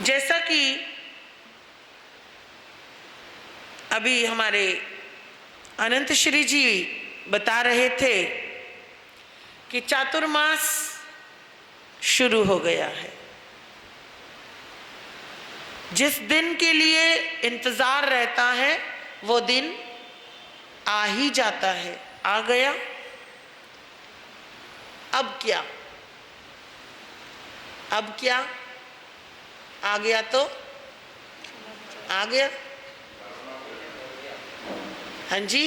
जैसा कि अभी हमारे अनंत श्री जी बता रहे थे कि चातुर्मास शुरू हो गया है। जिस दिन के लिए इंतजार रहता है वो दिन आ ही जाता है, आ गया। अब क्या, अब क्या, आ गया तो आ गया। हाँ जी,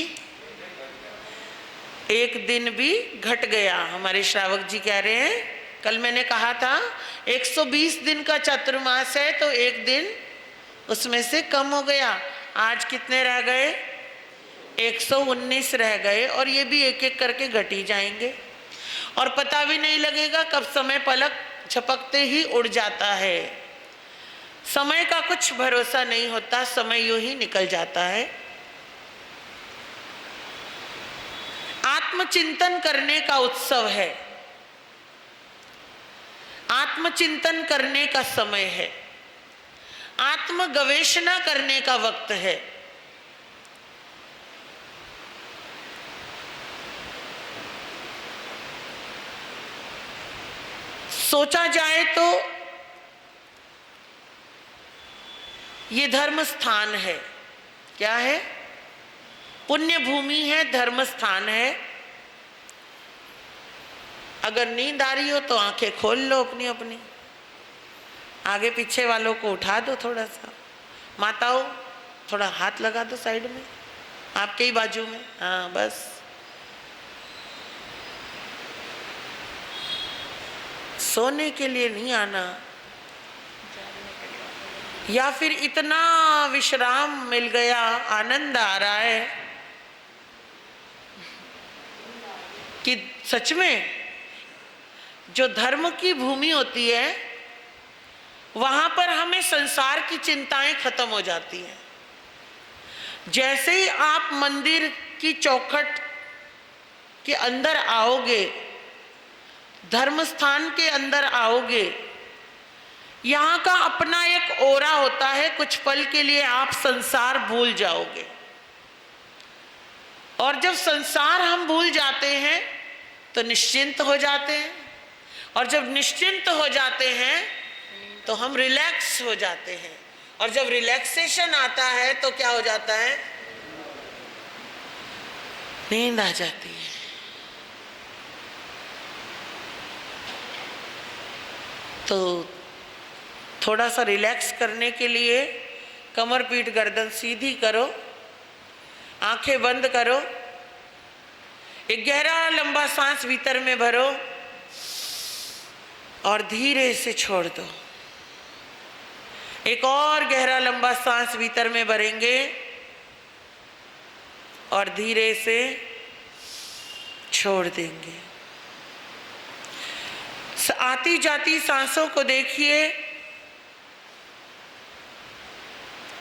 एक दिन भी घट गया। हमारे श्रावक जी कह रहे हैं, कल मैंने कहा था 120 दिन का चातुर्मास है तो एक दिन उसमें से कम हो गया। आज कितने रह गए? 119 रह गए, और ये भी एक एक करके घट ही जाएंगे और पता भी नहीं लगेगा कब समय पलक झपकते ही उड़ जाता है। समय का कुछ भरोसा नहीं होता, समय यूं ही निकल जाता है। आत्मचिंतन करने का उत्सव है, आत्मचिंतन करने का समय है, आत्म गवेषणा करने का वक्त है। सोचा जाए तो ये धर्म स्थान है। क्या है? पुण्य भूमि है, धर्म स्थान है। अगर नींद आ रही हो तो आंखें खोल लो अपनी अपनी, आगे पीछे वालों को उठा दो, थोड़ा सा माताओं थोड़ा हाथ लगा दो साइड में, आपके ही बाजू में। हाँ बस, सोने के लिए नहीं आना, या फिर इतना विश्राम मिल गया, आनंद आ रहा है कि सच में जो धर्म की भूमि होती है वहां पर हमें संसार की चिंताएं खत्म हो जाती हैं। जैसे ही आप मंदिर की चौखट के अंदर आओगे, धर्म स्थान के अंदर आओगे, यहाँ का अपना एक ओरा होता है। कुछ पल के लिए आप संसार भूल जाओगे, और जब संसार हम भूल जाते हैं तो निश्चिंत हो जाते हैं, और जब निश्चिंत हो जाते हैं तो हम रिलैक्स हो जाते हैं, और जब रिलैक्सेशन आता है तो क्या हो जाता है? नींद आ जाती है। तो थोड़ा सा रिलैक्स करने के लिए कमर पीठ गर्दन सीधी करो, आंखें बंद करो, एक गहरा लंबा सांस भीतर में भरो और धीरे से छोड़ दो। एक और गहरा लंबा सांस भीतर में भरेंगे और धीरे से छोड़ देंगे। आती जाती सांसों को देखिए,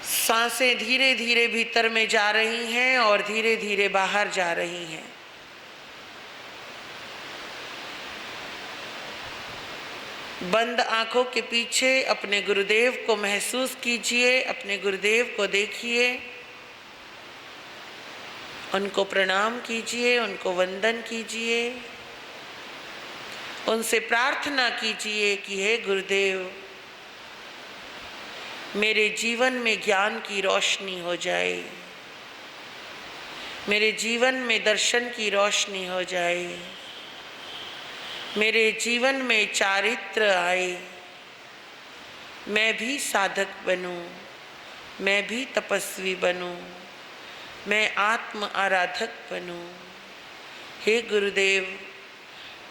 सांसें धीरे धीरे भीतर में जा रही हैं और धीरे धीरे बाहर जा रही हैं। बंद आंखों के पीछे अपने गुरुदेव को महसूस कीजिए, अपने गुरुदेव को देखिए, उनको प्रणाम कीजिए, उनको वंदन कीजिए, उनसे प्रार्थना कीजिए कि हे गुरुदेव, मेरे जीवन में ज्ञान की रोशनी हो जाए, मेरे जीवन में दर्शन की रोशनी हो जाए, मेरे जीवन में चारित्र आए, मैं भी साधक बनूं, मैं भी तपस्वी बनूं, मैं आत्म आराधक बनूं। हे गुरुदेव,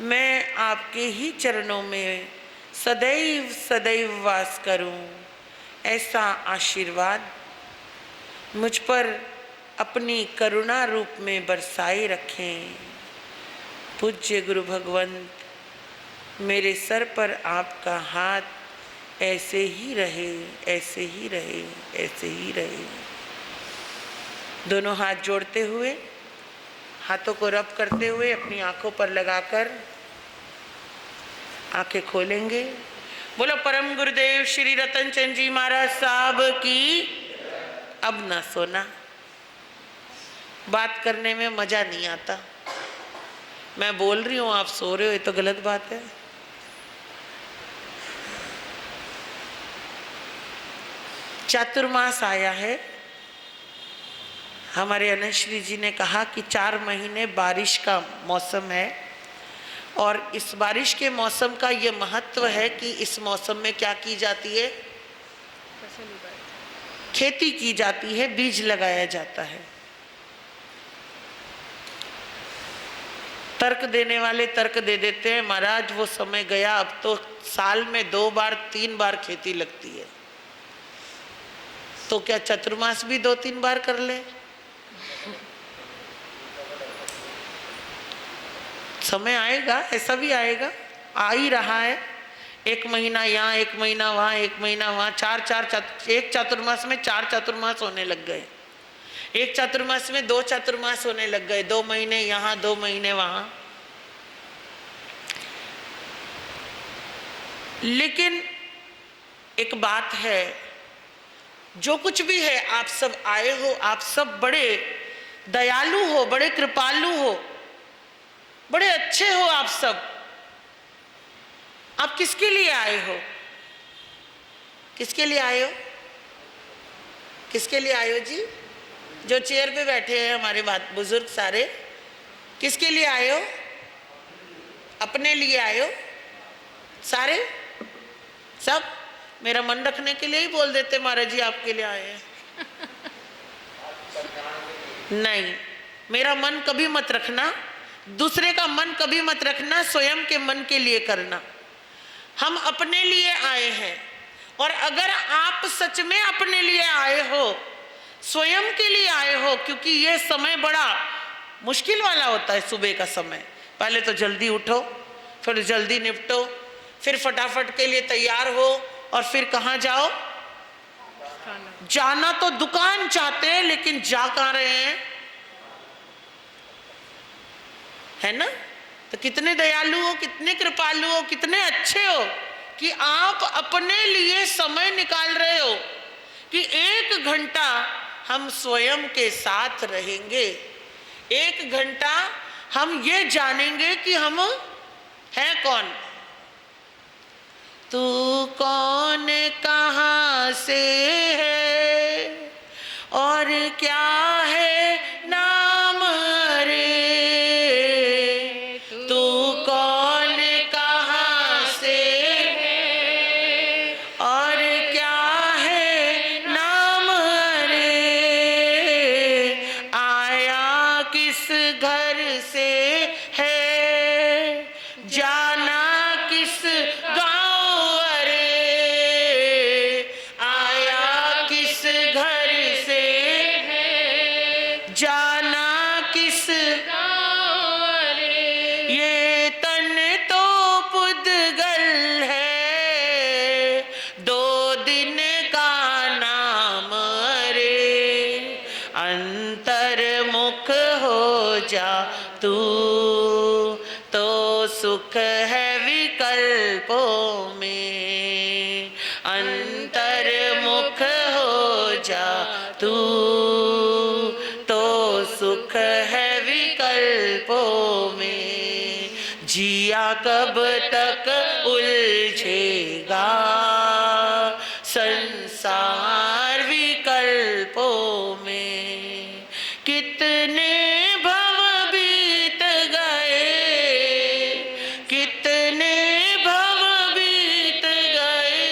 मैं आपके ही चरणों में सदैव सदैव वास करूं, ऐसा आशीर्वाद मुझ पर अपनी करुणा रूप में बरसाए रखें। पूज्य गुरु भगवंत, मेरे सर पर आपका हाथ ऐसे ही रहे, ऐसे ही रहे, ऐसे ही रहे। दोनों हाथ जोड़ते हुए, हाथों को रब करते हुए अपनी आंखों पर लगाकर आंखें खोलेंगे बोलो परम गुरुदेव श्री रतन चंद जी महाराज साहब की। अब ना सोना, बात करने में मजा नहीं आता। मैं बोल रही हूं, आप सो रहे हो, ये तो गलत बात है। चातुर्मास आया है। हमारे अनंत श्री जी ने कहा कि 4 महीने बारिश का मौसम है और इस बारिश के मौसम का ये महत्व है कि इस मौसम में क्या की जाती है? खेती की जाती है, बीज लगाया जाता है। तर्क देने वाले तर्क दे देते हैं, महाराज वो समय गया, अब तो साल में 2 बार 3 बार खेती लगती है, तो क्या चतुर्मास भी 2-3 बार कर ले? समय आएगा, ऐसा भी आएगा, आ ही रहा है। 1 महीना यहाँ, 1 महीना वहाँ, 1 महीना वहाँ, एक चातुर्मास में 4 चातुर्मास होने लग गए। एक चातुर्मास में 2 चातुर्मास होने लग गए, 2 महीने यहाँ 2 महीने वहाँ। लेकिन एक बात है, जो कुछ भी है, आप सब आए हो, आप सब बड़े दयालु हो, बड़े कृपालु हो, बड़े अच्छे हो आप सब। आप किसके लिए आए हो? किसके लिए आए हो? किसके लिए आए हो जी? जो चेयर पे बैठे हैं हमारे बात बुजुर्ग सारे, किसके लिए आए हो? अपने लिए आए हो सारे? सब मेरा मन रखने के लिए ही बोल देते महाराज जी आपके लिए आए हैं। नहीं, मेरा मन कभी मत रखना, दूसरे का मन कभी मत रखना, स्वयं के मन के लिए करना। हम अपने लिए आए हैं, और अगर आप सच में अपने लिए आए हो, स्वयं के लिए आए हो, क्योंकि ये समय बड़ा मुश्किल वाला होता है। सुबह का समय, पहले तो जल्दी उठो, फिर जल्दी निपटो, फिर फटाफट के लिए तैयार हो, और फिर कहाँ जाओ? जाना तो दुकान चाहते हैं, लेकिन जा कहाँ रहे हैं? है ना? तो कितने दयालु हो, कितने कृपालु हो, कितने अच्छे हो कि आप अपने लिए समय निकाल रहे हो कि 1 घंटा हम स्वयं के साथ रहेंगे, 1 घंटा हम ये जानेंगे कि हम हैं कौन। तू कौन, कहाँ से है और क्या है नाम रे, तू कौन, कहाँ से है और क्या है नाम रे, आया किस घर से है, जाना किस गाँव रे, आया किस घर से है, जाना किस गाँव रे, ये तन तो पुद्गल है, 2 दिन का नाम रे, अंतर्मुख हो जा तू, तो सुख है विकल्पों में, अंतर्मुख हो जा तू, तो सुख है विकल्पों में, जिया कब तक उलझेगा संसार विकल्पों में, कितने भव बीत गए, कितने भव बीत गए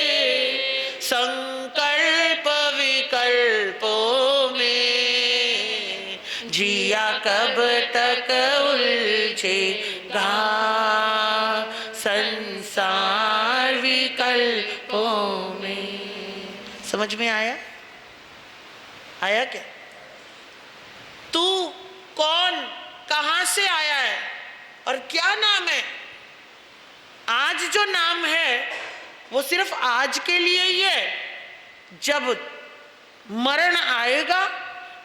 संकल्प विकल्पों में, जिया कब तक उलझेगा संसार विकल्पों में। समझ में आया? आया क्या? तू कौन, कहां से आया है और क्या नाम है? आज जो नाम है वो सिर्फ आज के लिए ही है। जब मरण आएगा,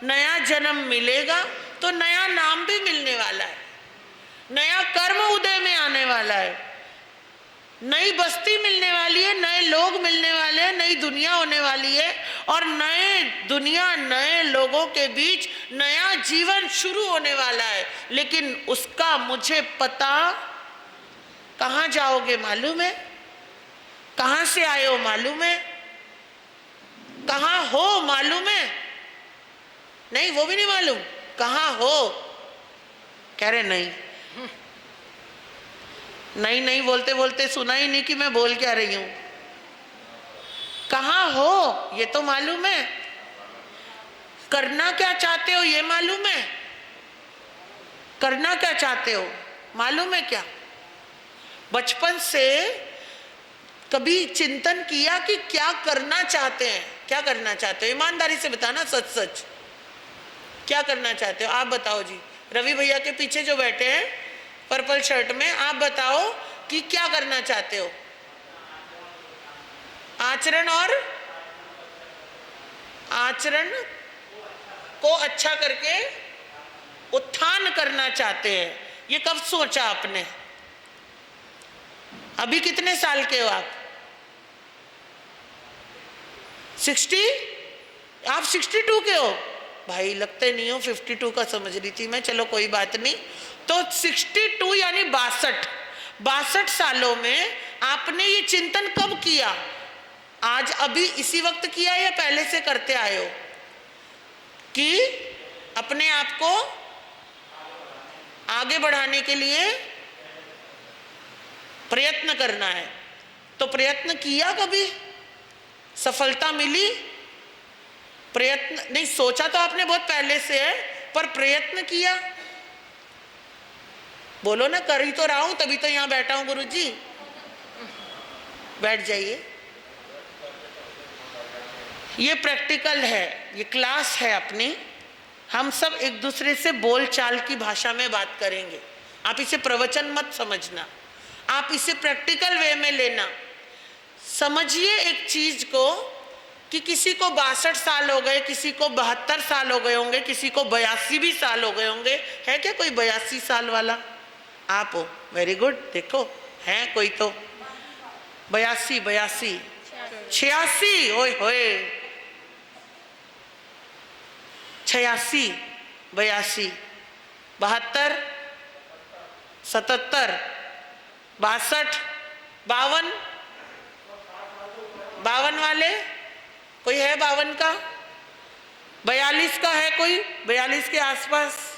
नया जन्म मिलेगा, तो नया नाम भी मिलने वाला है, नया कर्म उदय में आने वाला है, नई बस्ती मिलने वाली है, नए दुनिया होने वाली है और नए दुनिया, नए लोगों के बीच नया जीवन शुरू होने वाला है। लेकिन उसका मुझे पता, कहाँ जाओगे मालूम है? कहाँ से आए हो मालूम है? कहाँ हो मालूम है? नहीं, वो भी नहीं मालूम। कहाँ हो? कह रहे नहीं। नहीं नहीं बोलते बोलते सुना ही नहीं कि मैं बोल क्या रही हूं। कहाँ हो ये तो मालूम है, करना क्या चाहते हो ये मालूम है। करना क्या चाहते हो मालूम है क्या? बचपन से कभी चिंतन किया कि क्या करना चाहते हैं? क्या करना चाहते हो? ईमानदारी से बताना, सच सच क्या करना चाहते हो? आप बताओ जी। रवि भैया के पीछे जो बैठे हैं पर्पल शर्ट में, आप बताओ कि क्या करना चाहते हो? आचरण और आचरण को अच्छा करके उत्थान करना चाहते हैं। ये कब सोचा आपने? अभी कितने साल के हो आप? 60? आप 62 के हो? भाई लगते नहीं हो, 52 का समझ रही थी मैं, चलो कोई बात नहीं। तो 62 यानी 62 सालों में आपने ये चिंतन कब किया? आज अभी इसी वक्त किया या पहले से करते आए हो कि अपने आप को आगे बढ़ाने के लिए प्रयत्न करना है? तो प्रयत्न किया कभी? सफलता मिली? प्रयत्न नहीं, सोचा तो आपने बहुत पहले से है, पर प्रयत्न किया? बोलो ना, कर ही तो रहा हूं तभी तो यहां बैठा हूं गुरुजी। बैठ जाइए। ये प्रैक्टिकल है, ये क्लास है अपनी। हम सब एक दूसरे से बोलचाल की भाषा में बात करेंगे। आप इसे प्रवचन मत समझना, आप इसे प्रैक्टिकल वे में लेना। समझिए एक चीज को कि किसी को 62 साल हो गए, किसी को 72 साल हो गए होंगे, किसी को 82 भी साल हो गए होंगे। है क्या कोई 82 साल वाला? आप हो, वेरी गुड। देखो है कोई तो 82, 86, ओए होए, 86, 82, 72, 77, 62, 52, 52 वाले कोई है? 52 का? 42 का है कोई? 42 के आसपास?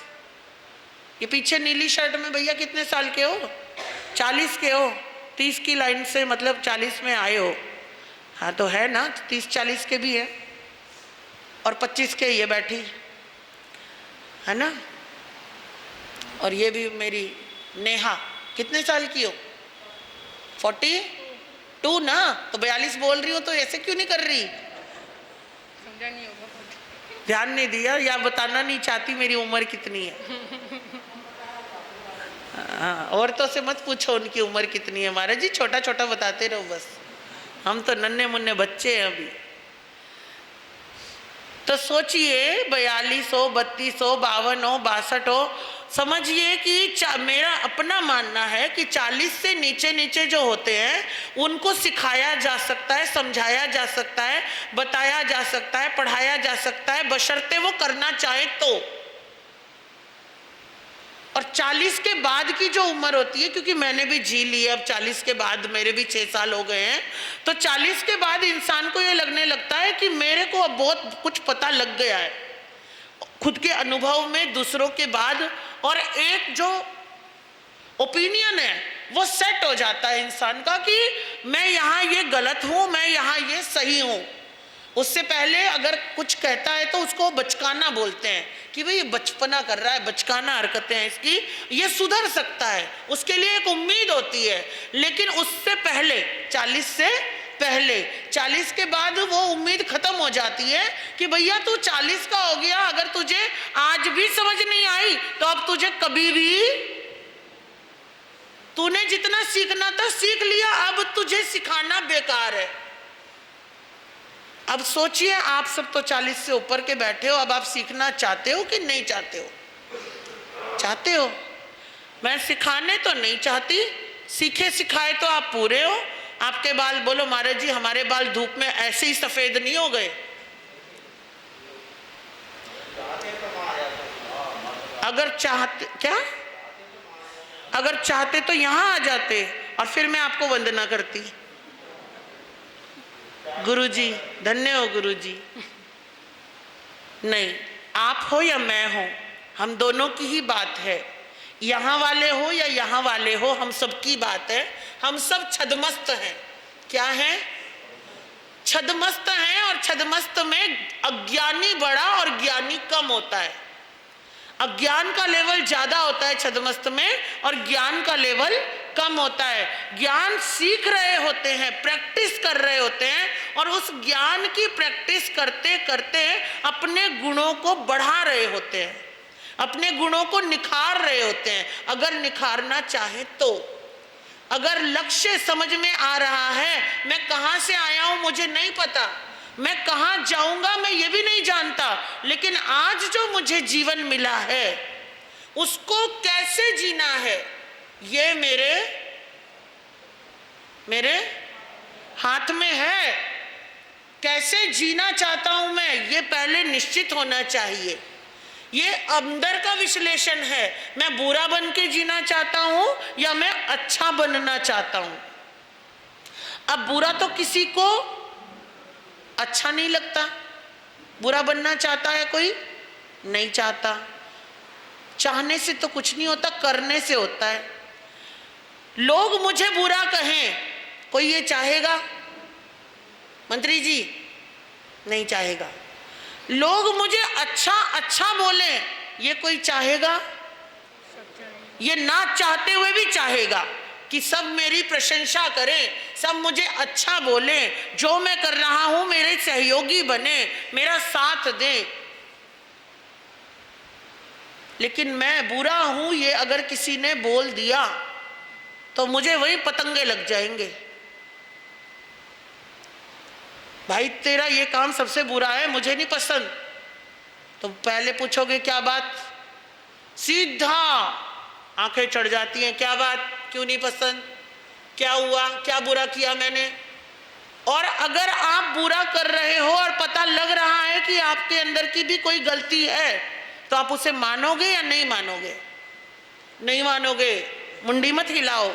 ये पीछे नीली शर्ट में भैया कितने साल के हो? 40 के हो? 30 की लाइन से मतलब 40 में आए हो? हाँ तो है ना, 30-40 के भी है और 25 के ये बैठी है ना। और ये भी मेरी नेहा कितने साल की हो? 42 ना। तो 42 बोल रही हो तो ऐसे क्यों नहीं कर रही? समझा नहीं होगा, ध्यान नहीं दिया या बताना नहीं चाहती मेरी उम्र कितनी है। हाँ, औरतों से मत पूछो उनकी उम्र कितनी है महाराज जी, छोटा छोटा बताते रहो बस। हम तो नन्हे मुन्ने बच्चे हैं अभी। तो सोचिए 42 हो, 32 हो, 52 हो, 62 हो, समझिए कि मेरा अपना मानना है कि 40 से नीचे नीचे जो होते हैं उनको सिखाया जा सकता है, समझाया जा सकता है, बताया जा सकता है, पढ़ाया जा सकता है, बशर्ते वो करना चाहे तो। और 40 के बाद की जो उम्र होती है, क्योंकि मैंने भी जी ली है, अब 40 के बाद मेरे भी 6 साल हो गए हैं, तो 40 के बाद इंसान को ये लगने लगता है कि मेरे को अब बहुत कुछ पता लग गया है खुद के अनुभव में, दूसरों के बाद, और एक जो ओपिनियन है वो सेट हो जाता है इंसान का कि मैं यहाँ ये गलत हूँ, मैं यहाँ ये सही हूँ। उससे पहले अगर कुछ कहता है तो उसको बचकाना बोलते हैं कि भाई ये बचपना कर रहा है, बचकाना हरकतें हैं इसकी, ये सुधर सकता है, उसके लिए एक उम्मीद होती है। लेकिन उससे पहले 40 से पहले, 40 के बाद वो उम्मीद खत्म हो जाती है कि भैया तू 40 का हो गया, अगर तुझे आज भी समझ नहीं आई तो अब तुझे कभी भी, तूने जितना सीखना था सीख लिया, अब तुझे सिखाना बेकार है। अब सोचिए आप सब तो 40 से ऊपर के बैठे हो, अब आप सीखना चाहते हो कि नहीं चाहते हो? चाहते हो। मैं सिखाने तो नहीं चाहती, सीखे सिखाए तो आप पूरे हो, आपके बाल, बोलो महाराज जी हमारे बाल धूप में ऐसे ही सफेद नहीं हो गए। अगर चाहते, क्या अगर चाहते तो यहां आ जाते और फिर मैं आपको वंदना करती। गुरुजी धन्य हो गुरुजी। नहीं, आप हो या मैं हो, हम दोनों की ही बात है। यहाँ वाले हो या यहाँ वाले हो, हम सबकी बात है। हम सब छदमस्त हैं। क्या है? छदमस्त हैं। और छदमस्त में अज्ञानी बड़ा और ज्ञानी कम होता है। अज्ञान का लेवल ज्यादा होता है छदमस्त में, और ज्ञान का लेवल कम होता है। ज्ञान सीख रहे होते हैं, प्रैक्टिस कर रहे होते हैं, और उस ज्ञान की प्रैक्टिस करते करते अपने गुणों को बढ़ा रहे होते हैं, अपने गुणों को निखार रहे होते हैं। अगर निखारना चाहे तो, अगर लक्ष्य समझ में आ रहा है, मैं कहाँ से आया हूँ मुझे नहीं पता, मैं कहाँ जाऊंगा मैं ये भी नहीं जानता, लेकिन आज जो मुझे जीवन मिला है उसको कैसे जीना है ये मेरे हाथ में है। कैसे जीना चाहता हूं मैं ये पहले निश्चित होना चाहिए। ये अंदर का विश्लेषण है। मैं बुरा बन के जीना चाहता हूं या मैं अच्छा बनना चाहता हूं। अब बुरा तो किसी को अच्छा नहीं लगता। बुरा बनना चाहता है कोई? नहीं चाहता। चाहने से तो कुछ नहीं होता, करने से होता है। लोग मुझे बुरा कहें, कोई ये चाहेगा? मंत्री जी नहीं चाहेगा। लोग मुझे अच्छा अच्छा बोले, ये कोई चाहेगा? ये ना चाहते हुए भी चाहेगा कि सब मेरी प्रशंसा करें, सब मुझे अच्छा बोले, जो मैं कर रहा हूं मेरे सहयोगी बने, मेरा साथ दें। लेकिन मैं बुरा हूं ये अगर किसी ने बोल दिया तो मुझे वही पतंगे लग जाएंगे। भाई तेरा ये काम सबसे बुरा है, मुझे नहीं पसंद। तो पहले पूछोगे क्या बात, सीधा आंखें चढ़ जाती हैं। क्या बात, क्यों नहीं पसंद, क्या हुआ, क्या बुरा किया मैंने? और अगर आप बुरा कर रहे हो और पता लग रहा है कि आपके अंदर की भी कोई गलती है, तो आप उसे मानोगे या नहीं मानोगे? नहीं मानोगे, मुंडी मत हिलाओ।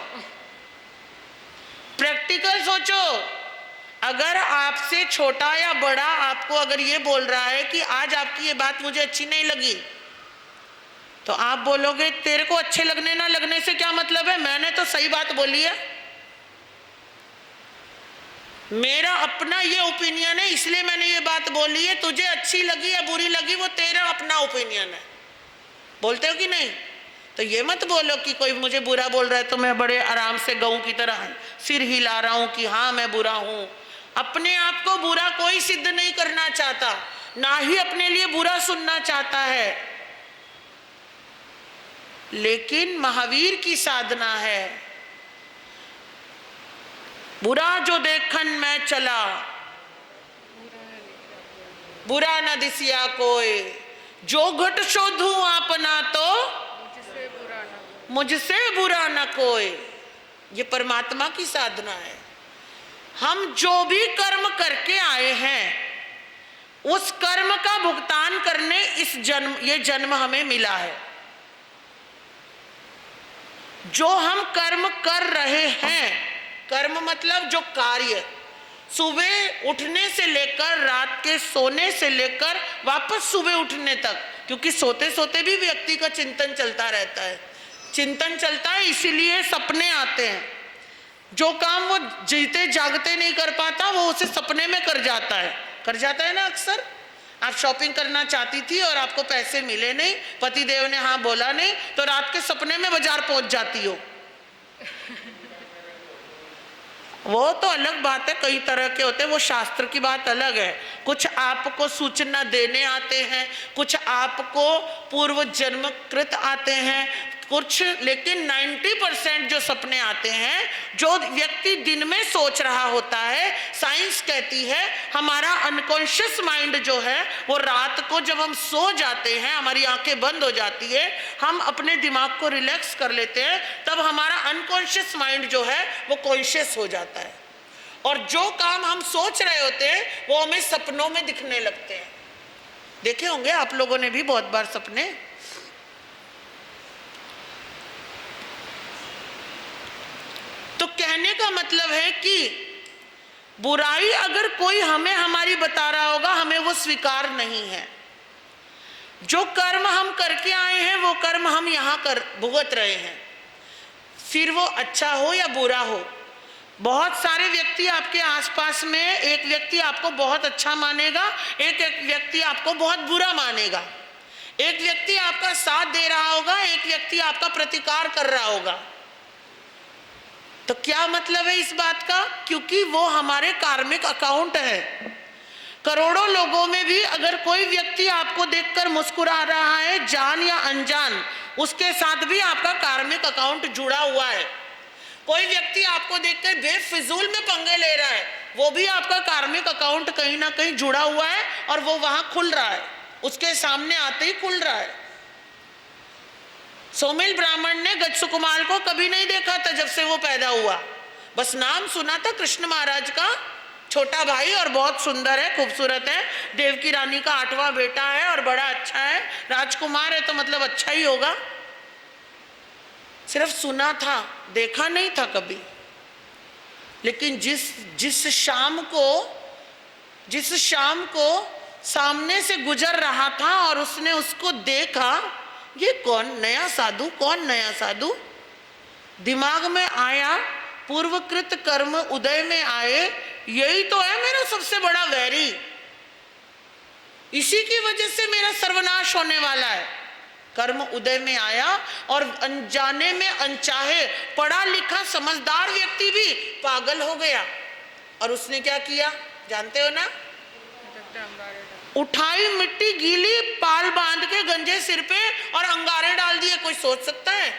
प्रैक्टिकल सोचो। अगर आपसे छोटा या बड़ा आपको अगर ये बोल रहा है कि आज आपकी ये बात मुझे अच्छी नहीं लगी, तो आप बोलोगे तेरे को अच्छे लगने ना लगने से क्या मतलब है, मैंने तो सही बात बोली है, मेरा अपना ये ओपिनियन है इसलिए मैंने ये बात बोली है, तुझे अच्छी लगी या बुरी लगी वो तेरा अपना ओपिनियन है। बोलते हो कि नहीं? तो ये मत बोलो कि कोई मुझे बुरा बोल रहा है तो मैं बड़े आराम से गऊ की तरह सिर हिला रहा हूं कि हाँ मैं बुरा हूं। अपने आप को बुरा कोई सिद्ध नहीं करना चाहता, ना ही अपने लिए बुरा सुनना चाहता है। लेकिन महावीर की साधना है, बुरा जो देखन मैं चला बुरा न दिसिया कोई, जो घट शोधू आपना तो मुझसे बुरा न कोई। ये परमात्मा की साधना है। हम जो भी कर्म करके आए हैं उस कर्म का भुगतान करने ये जन्म हमें मिला है। जो हम कर्म कर रहे हैं, कर्म मतलब जो कार्य, सुबह उठने से लेकर रात के सोने से लेकर वापस सुबह उठने तक, क्योंकि सोते सोते भी व्यक्ति का चिंतन चलता रहता है। चिंतन चलता है इसीलिए सपने आते हैं। जो काम वो जीते जागते नहीं कर पाता वो उसे सपने में कर जाता है ना। अक्सर आप शॉपिंग करना चाहती थी और आपको पैसे मिले नहीं, पतिदेव ने हाँ बोला नहीं, तो रात के सपने में बाजार पहुंच जाती हो। वो तो अलग बात है, कई तरह के होते हैं, वो शास्त्र की बात अलग है। कुछ आपको सूचना देने आते हैं, कुछ आपको पूर्व जन्म कृत आते हैं, कुछ, लेकिन 90% जो सपने आते हैं, जो व्यक्ति दिन में सोच रहा होता है, साइंस कहती है हमारा अनकॉन्शियस माइंड जो है वो रात को जब हम सो जाते हैं, हमारी आंखें बंद हो जाती है, हम अपने दिमाग को रिलैक्स कर लेते हैं, तब हमारा अनकॉन्शियस माइंड जो है वो कॉन्शियस हो जाता है। और जो काम हम सोच रहे होते हैं वो हमें सपनों में दिखने लगते हैं। देखे होंगे आप लोगों ने भी बहुत बार सपने। तो कहने का मतलब है कि बुराई अगर कोई हमें हमारी बता रहा होगा, हमें वो स्वीकार नहीं है। जो कर्म हम करके आए हैं वो कर्म हम यहाँ कर भुगत रहे हैं, फिर वो अच्छा हो या बुरा हो। बहुत सारे व्यक्ति आपके आसपास में, एक व्यक्ति आपको बहुत अच्छा मानेगा, एक व्यक्ति आपको बहुत बुरा मानेगा। एक व्यक्ति आपका साथ दे रहा होगा, एक व्यक्ति आपका प्रतिकार कर रहा होगा। तो क्या मतलब है इस बात का? क्योंकि वो हमारे कार्मिक अकाउंट है। करोड़ों लोगों में भी अगर कोई व्यक्ति आपको देखकर मुस्कुरा रहा है, जान या अनजान, उसके साथ भी आपका कार्मिक अकाउंट जुड़ा हुआ है। कोई व्यक्ति आपको देखकर बेफिजूल में पंगे ले रहा है, वो भी आपका कार्मिक अकाउंट कहीं ना कहीं जुड़ा हुआ है और वो वहां खुल रहा है, उसके सामने आते ही खुल रहा है। सोमिल ब्राह्मण ने गज सुकुमार को कभी नहीं देखा था जब से वो पैदा हुआ, बस नाम सुना था कृष्ण महाराज का, छोटा भाई और बहुत सुंदर है, खूबसूरत है, देवकी रानी का 8वां बेटा है और बड़ा अच्छा है, राजकुमार है तो मतलब अच्छा ही होगा। सिर्फ सुना था, देखा नहीं था कभी। लेकिन जिस शाम को सामने से गुजर रहा था और उसने उसको देखा, ये कौन नया साधु, दिमाग में आया, पूर्वकृत कर्म उदय में आए, यही तो है मेरा सबसे बड़ा वैरी, इसी की वजह से मेरा सर्वनाश होने वाला है। कर्म उदय में आया और अनजाने में अनचाहे पढ़ा लिखा समझदार व्यक्ति भी पागल हो गया। और उसने क्या किया जानते हो ना? उठाई मिट्टी, गीली पाल बांध के गंजे सिर पे और अंगारे डाल दिए। कोई सोच सकता है?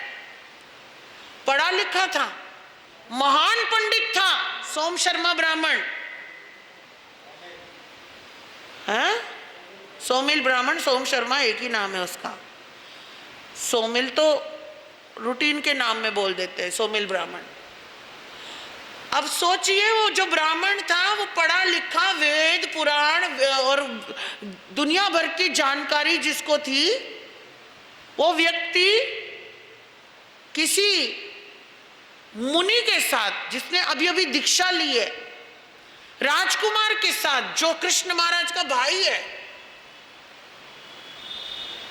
पढ़ा लिखा था, महान पंडित था सोम शर्मा ब्राह्मण, है सोमिल ब्राह्मण, सोम शर्मा एक ही नाम है उसका। सोमिल तो रूटीन के नाम में बोल देते हैं, सोमिल ब्राह्मण। अब सोचिए वो जो ब्राह्मण था वो पढ़ा लिखा, वेद पुराण और दुनिया भर की जानकारी जिसको थी, वो व्यक्ति किसी मुनि के साथ जिसने अभी अभी दीक्षा ली है, राजकुमार के साथ जो कृष्ण महाराज का भाई है,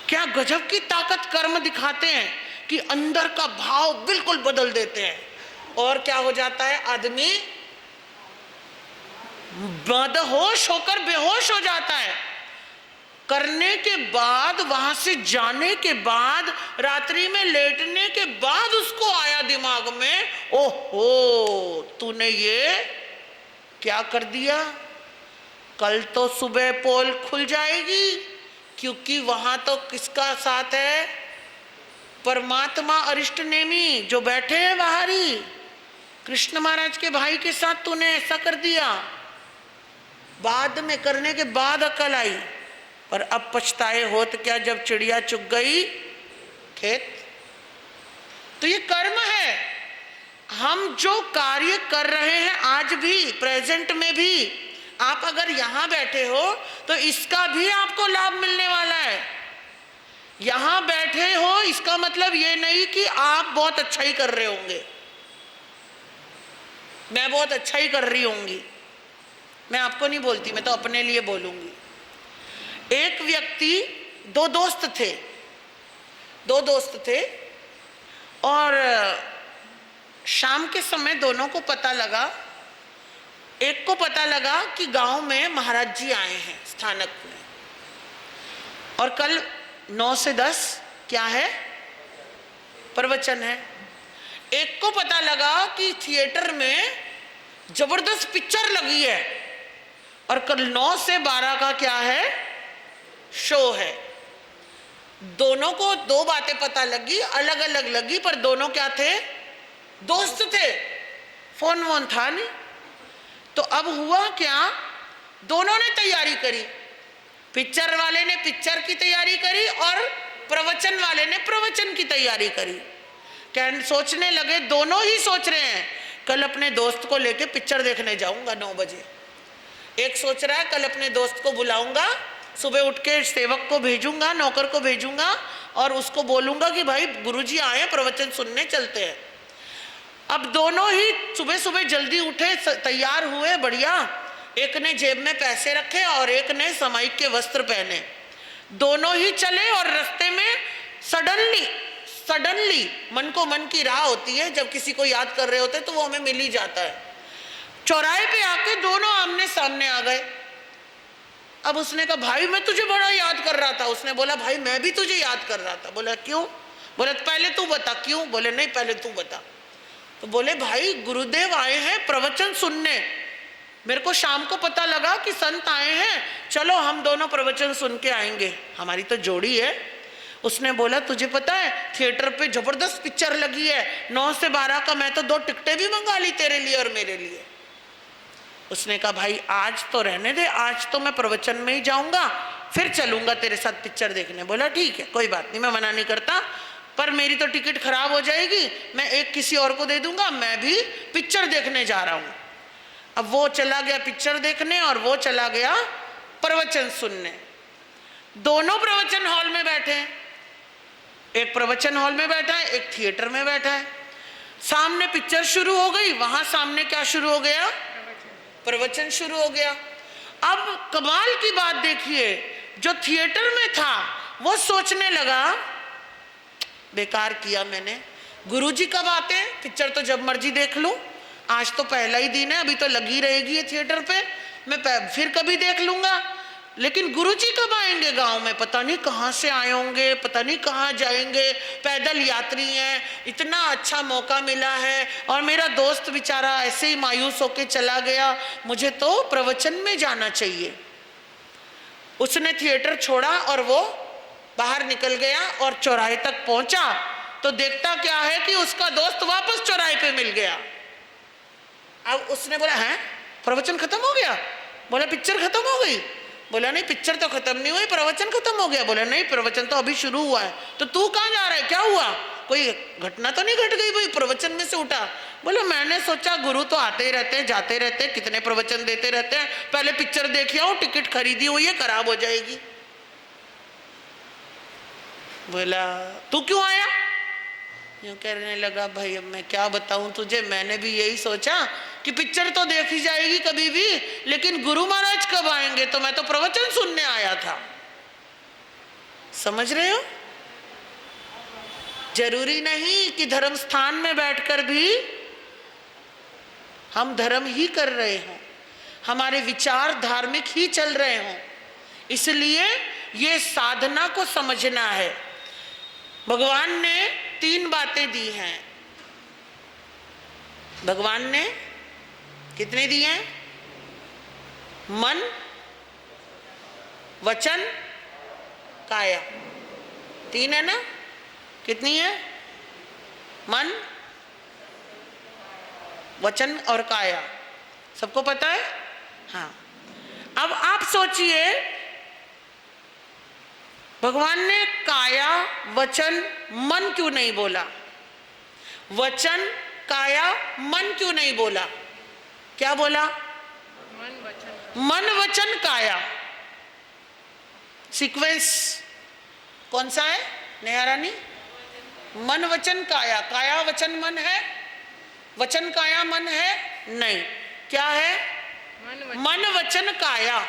क्या गजब की ताकत कर्म दिखाते हैं कि अंदर का भाव बिल्कुल बदल देते हैं। और क्या हो जाता है? आदमी बदहोश होकर बेहोश हो जाता है। करने के बाद, वहां से जाने के बाद, रात्रि में लेटने के बाद उसको आया दिमाग में, ओहो तूने ये क्या कर दिया, कल तो सुबह पोल खुल जाएगी, क्योंकि वहां तो किसका साथ है? परमात्मा अरिष्ट नेमी जो बैठे हैं बाहरी, कृष्ण महाराज के भाई के साथ तूने ऐसा कर दिया। बाद में करने के बाद अकल आई, पर अब पछताए होत क्या जब चिड़िया चुग गई खेत। तो ये कर्म है। हम जो कार्य कर रहे हैं आज भी, प्रेजेंट में भी, आप अगर यहां बैठे हो तो इसका भी आपको लाभ मिलने वाला है। यहां बैठे हो इसका मतलब ये नहीं कि आप बहुत अच्छा ही कर रहे होंगे, मैं बहुत अच्छा ही कर रही होंगी, मैं आपको नहीं बोलती, मैं तो अपने लिए बोलूंगी। एक व्यक्ति, दो दोस्त थे और शाम के समय दोनों को पता लगा, एक को पता लगा कि गांव में महाराज जी आए हैं स्थानक में, और कल 9 से 10 क्या है? प्रवचन है। एक को पता लगा कि थिएटर में जबरदस्त पिक्चर लगी है और कल 9 से 12 का क्या है? शो है। दोनों को दो बातें पता लगी, अलग अलग लगी, पर दोनों क्या थे? दोस्त थे, फोन वोन था नहीं। तो अब हुआ क्या, दोनों ने तैयारी करी, पिक्चर वाले ने पिक्चर की तैयारी करी और प्रवचन वाले ने प्रवचन की तैयारी करी। क्या सोचने लगे, दोनों ही सोच रहे हैं कल अपने दोस्त को लेके पिक्चर देखने जाऊंगा 9 बजे। एक सोच रहा है कल अपने दोस्त को बुलाऊंगा, सुबह उठ के सेवक को भेजूंगा, नौकर को भेजूंगा और उसको बोलूंगा कि भाई गुरुजी आए प्रवचन सुनने, चलते हैं। अब दोनों ही सुबह सुबह जल्दी उठे, तैयार हुए, बढ़िया। एक ने जेब में पैसे रखे और एक ने सामायिक के वस्त्र पहने। दोनों ही चले और रास्ते में सडनली मन को मन की राह होती है, जब किसी को याद कर रहे होते तो वो हमें मिल ही जाता है। चौराहे पे आके दोनों आमने सामने आ गए। अब उसने कहा भाई मैं तुझे बड़ा याद कर रहा था। उसने बोला भाई मैं भी तुझे याद कर रहा था। बोला क्यों? बोले पहले तू बता क्यों? बोले नहीं पहले तू बता। तो बोले भाई गुरुदेव आए हैं प्रवचन सुनने, मेरे को शाम को पता लगा कि संत आए हैं, चलो हम दोनों प्रवचन सुन के आएंगे, हमारी तो जोड़ी है। उसने बोला तुझे पता है थिएटर पे जबरदस्त पिक्चर लगी है 9 से 12 का, मैं तो 2 टिकटें भी मंगा ली तेरे लिए और मेरे लिए। उसने कहा भाई आज तो रहने दे, आज तो मैं प्रवचन में ही जाऊंगा, फिर चलूंगा तेरे साथ पिक्चर देखने। बोला ठीक है कोई बात नहीं, मैं मना नहीं करता, पर मेरी तो टिकट खराब हो जाएगी, मैं एक किसी और को दे दूंगा, मैं भी पिक्चर देखने जा रहा हूं। अब वो चला गया पिक्चर देखने और वो चला गया प्रवचन सुनने। दोनों प्रवचन हॉल में बैठे हैं, एक प्रवचन हॉल में बैठा है, एक थिएटर में बैठा है। सामने पिक्चर शुरू हो गई, वहां सामने क्या शुरू हो गया? प्रवचन शुरू हो गया। अब कमाल की बात देखिए, जो थिएटर में था वो सोचने लगा बेकार किया मैंने, गुरुजी कब आते हैं, पिक्चर तो जब मर्जी देख लूं, आज तो पहला ही दिन है, अभी तो लगी रहेगी ये थिएटर पे, मैं फिर कभी देख लूंगा। लेकिन गुरुजी कब आएंगे गांव में, पता नहीं कहां से आए होंगे, पता नहीं कहां जाएंगे, पैदल यात्री हैं, इतना अच्छा मौका मिला है और मेरा दोस्त बेचारा ऐसे ही मायूस होके चला गया, मुझे तो प्रवचन में जाना चाहिए। उसने थिएटर छोड़ा और वो बाहर निकल गया और चौराहे तक पहुंचा तो देखता क्या है कि उसका दोस्त वापस चौराहे पे मिल गया। अब उसने बोला हैं प्रवचन खत्म हो गया? बोला पिक्चर खत्म हो गई? बोला नहीं पिक्चर तो खत्म नहीं हुई, प्रवचन खत्म हो गया। बोला नहीं प्रवचन तो अभी शुरू हुआ है। तो तू कहाँ जा रहा है, क्या हुआ, कोई घटना तो नहीं घट गई भाई, प्रवचन में से उठा? बोला मैंने सोचा गुरु तो आते ही रहते हैं जाते रहते हैं, कितने प्रवचन देते रहते हैं, पहले पिक्चर देखी आओ, टिकट खरीदी हुई है खराब हो जाएगी। बोला तू क्यों आया? यूं कहने लगा भाई अब मैं क्या बताऊं तुझे, मैंने भी यही सोचा कि पिक्चर तो देखी जाएगी कभी भी, लेकिन गुरु महाराज कब आएंगे, तो मैं तो प्रवचन सुनने आया था। समझ रहे हो? जरूरी नहीं कि धर्म स्थान में बैठकर भी हम धर्म ही कर रहे हों, हमारे विचार धार्मिक ही चल रहे हों। इसलिए ये साधना को समझना है। भगवान ने 3 बातें दी हैं। भगवान ने कितने दिए हैं? मन, वचन, काया, 3 है ना? कितनी है? मन, वचन और काया। सबको पता है? हाँ। अब आप सोचिए भगवान ने काया, वचन, मन क्यों नहीं बोला? वचन, काया, मन क्यों नहीं बोला? क्या बोला? मन वचन काया। सीक्वेंस कौन सा है नेहा रानी? मन वचन काया। काया वचन मन है? वचन काया मन है? नहीं। क्या है? मन वचन काया।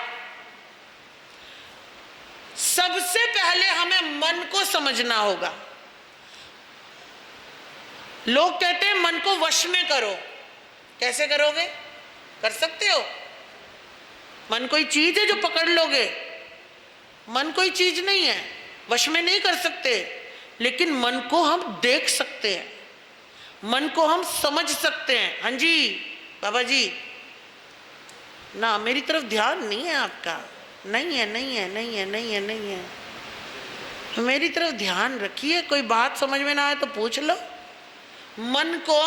सबसे पहले हमें मन को समझना होगा। लोग कहते हैं मन को वश में करो। कैसे करोगे? कर सकते हो? मन कोई चीज है जो पकड़ लोगे? मन कोई चीज नहीं है, वश में नहीं कर सकते। लेकिन मन को हम देख सकते हैं, मन को हम समझ सकते हैं। हाँ जी बाबा जी, ना मेरी तरफ ध्यान नहीं है आपका। नहीं है, नहीं है, नहीं है, नहीं है, नहीं है। मेरी तरफ ध्यान रखिए, कोई बात समझ में ना आए तो पूछ लो। मन को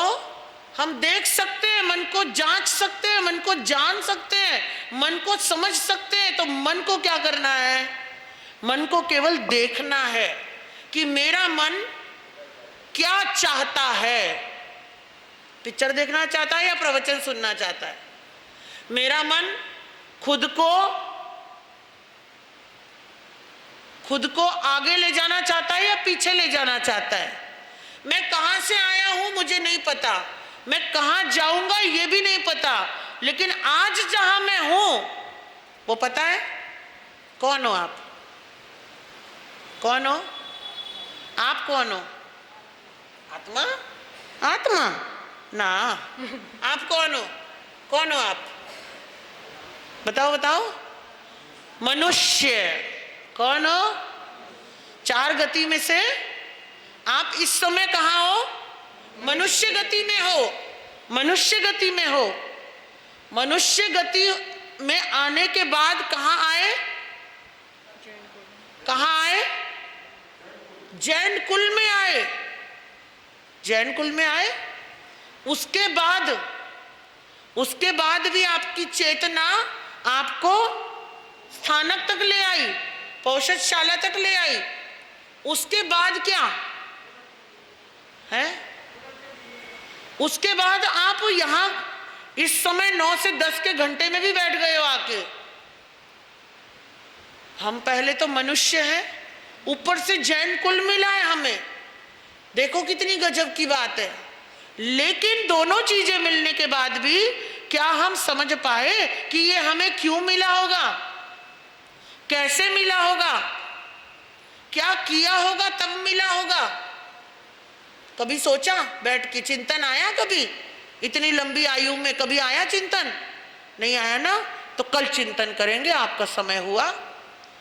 हम देख सकते हैं, मन को जांच सकते हैं, मन को जान सकते हैं, मन को समझ सकते हैं। तो मन को क्या करना है? मन को केवल देखना है कि मेरा मन क्या चाहता है। पिक्चर देखना चाहता है या प्रवचन सुनना चाहता है? मेरा मन खुद को आगे ले जाना चाहता है या पीछे ले जाना चाहता है? मैं कहां से आया हूं मुझे नहीं पता, मैं कहां जाऊंगा ये भी नहीं पता, लेकिन आज जहां मैं हूं वो पता है। कौन हो आप? कौन हो आप? कौन हो? आत्मा? आत्मा ना, आप कौन हो? कौन हो आप? बताओ बताओ। मनुष्य। कौन हो? 4 गति में से आप इस समय कहाँ हो? मनुष्य गति में हो। मनुष्य गति में हो। मनुष्य गति में आने के बाद कहाँ आए? कहाँ आए? जैन कुल में आए। जैन कुल में आए। उसके बाद भी आपकी चेतना आपको स्थानक तक ले आई, पौषधशाला तक ले आई। उसके बाद क्या है? उसके बाद आप यहां इस समय 9 से 10 के घंटे में भी बैठ गए हो आके। हम पहले तो मनुष्य हैं, ऊपर से जैन कुल मिला है हमें। देखो कितनी गजब की बात है। लेकिन दोनों चीजें मिलने के बाद भी क्या हम समझ पाए कि ये हमें क्यों मिला होगा, कैसे मिला होगा, क्या किया होगा तब मिला होगा? कभी सोचा? बैठ के चिंतन आया कभी? इतनी लंबी आयु में कभी आया चिंतन? नहीं आया ना? तो कल चिंतन करेंगे। आपका समय हुआ।